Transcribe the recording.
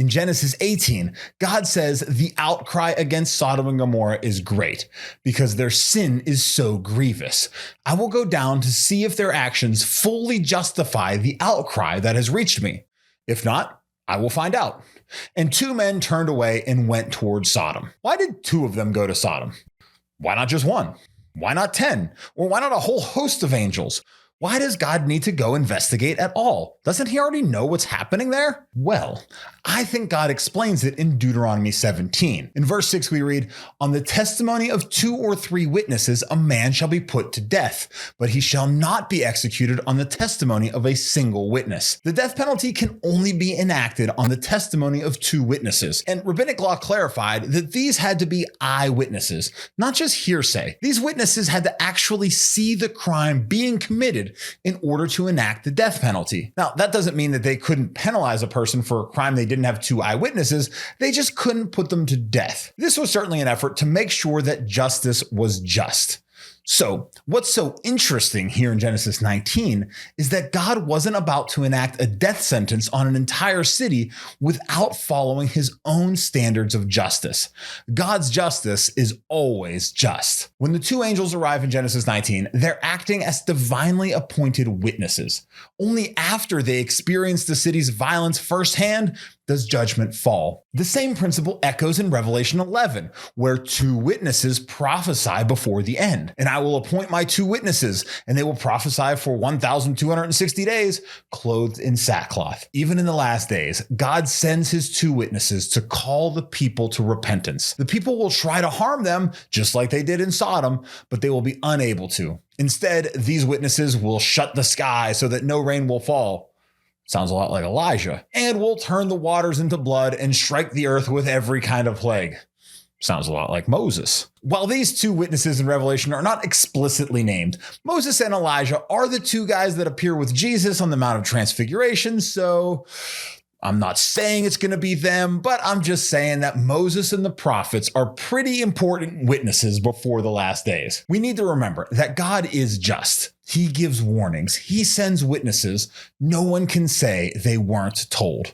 In Genesis 18, God says the outcry against Sodom and Gomorrah is great because their sin is so grievous. I will go down to see if their actions fully justify the outcry that has reached me. If not, I will find out. And 2 men turned away and went towards Sodom. Why did 2 of them go to Sodom? Why not just 1? Why not 10? Or why not a whole host of angels? Why does God need to go investigate at all? Doesn't he already know what's happening there? Well, I think God explains it in Deuteronomy 17. In verse 6, we read, "On the testimony of 2 or 3 witnesses, a man shall be put to death, but he shall not be executed on the testimony of a single witness." The death penalty can only be enacted on the testimony of 2 witnesses. And rabbinic law clarified that these had to be eyewitnesses, not just hearsay. These witnesses had to actually see the crime being committed in order to enact the death penalty. Now, that doesn't mean that they couldn't penalize a person for a crime they didn't have 2 eyewitnesses. They just couldn't put them to death. This was certainly an effort to make sure that justice was just. So, what's so interesting here in Genesis 19 is that God wasn't about to enact a death sentence on an entire city without following his own standards of justice. God's justice is always just. When the 2 angels arrive in Genesis 19, they're acting as divinely appointed witnesses. Only after they experience the city's violence firsthand does judgment fall. The same principle echoes in Revelation 11, where 2 witnesses prophesy before the end. "And I will appoint my 2 witnesses, and they will prophesy for 1,260 days, clothed in sackcloth." Even in the last days, God sends his 2 witnesses to call the people to repentance. The people will try to harm them, just like they did in Sodom, but they will be unable to. Instead, these witnesses will shut the sky so that no rain will fall. Sounds a lot like Elijah. "And will turn the waters into blood and strike the earth with every kind of plague." Sounds a lot like Moses. While these 2 witnesses in Revelation are not explicitly named, Moses and Elijah are the 2 guys that appear with Jesus on the Mount of Transfiguration, so I'm not saying it's going to be them, but I'm just saying that Moses and the prophets are pretty important witnesses before the last days. We need to remember that God is just. He gives warnings. He sends witnesses. No one can say they weren't told.